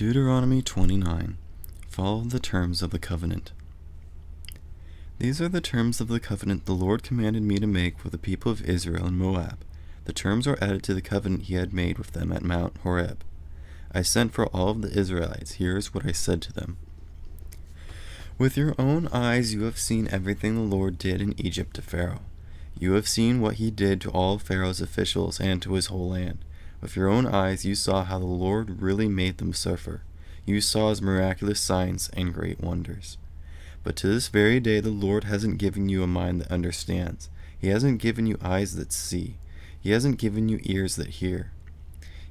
Deuteronomy 29. Follow the terms of the covenant. These are the terms of the covenant the Lord commanded me to make with the people of Israel and Moab. The terms were added to the covenant he had made with them at Mount Horeb. I sent for all of the Israelites. Here is what I said to them. With your own eyes you have seen everything the Lord did in Egypt to Pharaoh. You have seen what he did to all Pharaoh's officials and to his whole land. With your own eyes you saw how the Lord really made them suffer. You saw his miraculous signs and great wonders. But to this very day the Lord hasn't given you a mind that understands. He hasn't given you eyes that see. He hasn't given you ears that hear.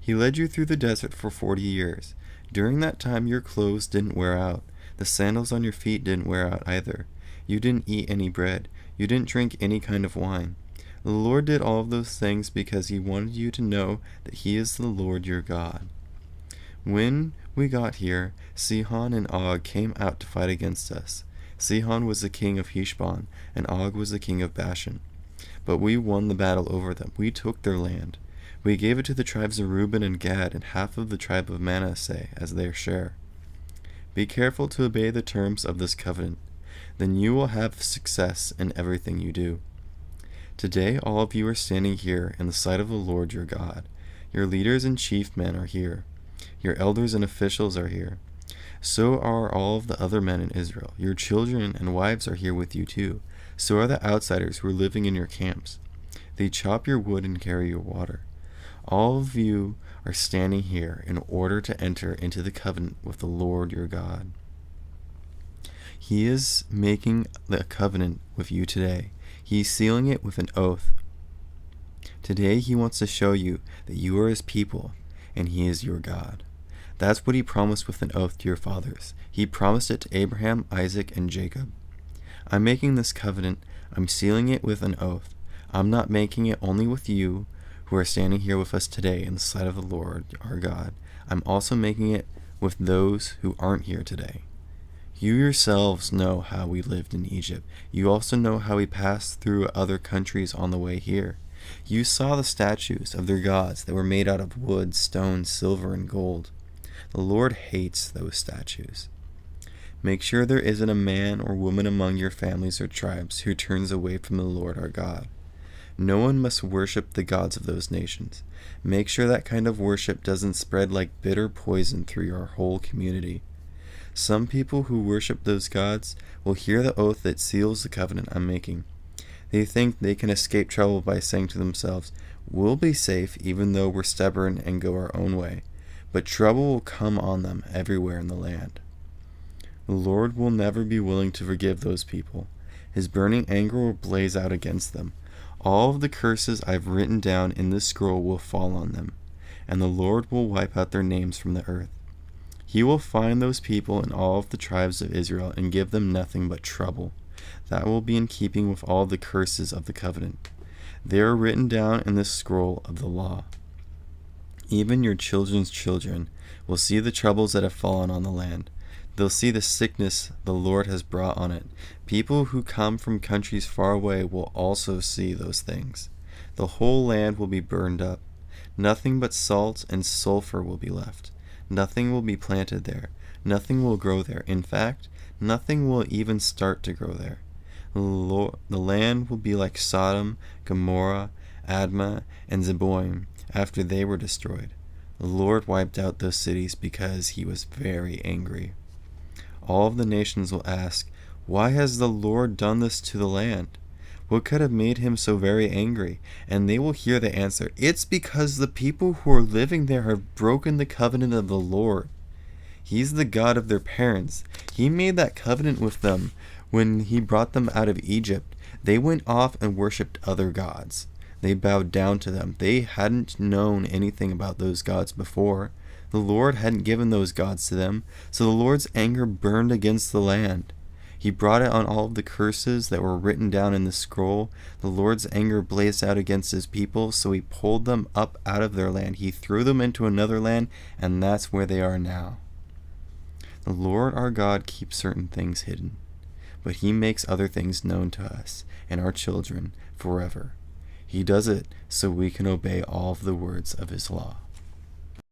He led you through the desert for 40 years. During that time your clothes didn't wear out. The sandals on your feet didn't wear out either. You didn't eat any bread. You didn't drink any kind of wine. The Lord did all of those things because he wanted you to know that he is the Lord your God. When we got here, Sihon and Og came out to fight against us. Sihon was the king of Heshbon, and Og was the king of Bashan. But we won the battle over them. We took their land. We gave it to the tribes of Reuben and Gad and half of the tribe of Manasseh as their share. Be careful to obey the terms of this covenant. Then you will have success in everything you do. Today all of you are standing here in the sight of the Lord your God. Your leaders and chief men are here. Your elders and officials are here. So are all of the other men in Israel. Your children and wives are here with you too. So are the outsiders who are living in your camps. They chop your wood and carry your water. All of you are standing here in order to enter into the covenant with the Lord your God. He is making the covenant with you today. He is sealing it with an oath. Today he wants to show you that you are his people and he is your God. That's what he promised with an oath to your fathers. He promised it to Abraham, Isaac, and Jacob. I'm making this covenant. I'm sealing it with an oath. I'm not making it only with you who are standing here with us today in the sight of the Lord our God. I'm also making it with those who aren't here today. You yourselves know how we lived in Egypt. You also know how we passed through other countries on the way here. You saw the statues of their gods that were made out of wood, stone, silver, and gold. The Lord hates those statues. Make sure there isn't a man or woman among your families or tribes who turns away from the Lord our God. No one must worship the gods of those nations. Make sure that kind of worship doesn't spread like bitter poison through your whole community. Some people who worship those gods will hear the oath that seals the covenant I'm making. They think they can escape trouble by saying to themselves, "We'll be safe even though we're stubborn and go our own way." But trouble will come on them everywhere in the land. The Lord will never be willing to forgive those people. His burning anger will blaze out against them. All of the curses I've written down in this scroll will fall on them, and the Lord will wipe out their names from the earth. He will find those people in all of the tribes of Israel and give them nothing but trouble. That will be in keeping with all the curses of the covenant. They are written down in this scroll of the law. Even your children's children will see the troubles that have fallen on the land. They'll see the sickness the Lord has brought on it. People who come from countries far away will also see those things. The whole land will be burned up. Nothing but salt and sulfur will be left. Nothing will be planted there. Nothing will grow there. In fact, nothing will even start to grow there. The land will be like Sodom, Gomorrah, Admah, and Zeboim after they were destroyed. The Lord wiped out those cities because he was very angry. All of the nations will ask, "Why has the Lord done this to the land? What could have made him so very angry?" And they will hear the answer, "It's because the people who are living there have broken the covenant of the Lord. He's the God of their parents. He made that covenant with them when he brought them out of Egypt. They went off and worshipped other gods. They bowed down to them. They hadn't known anything about those gods before. The Lord hadn't given those gods to them, so the Lord's anger burned against the land. He brought it on all of the curses that were written down in the scroll. The Lord's anger blazed out against his people, so he pulled them up out of their land. He threw them into another land, and that's where they are now. The Lord our God keeps certain things hidden, but he makes other things known to us and our children forever. He does it so we can obey all of the words of his law.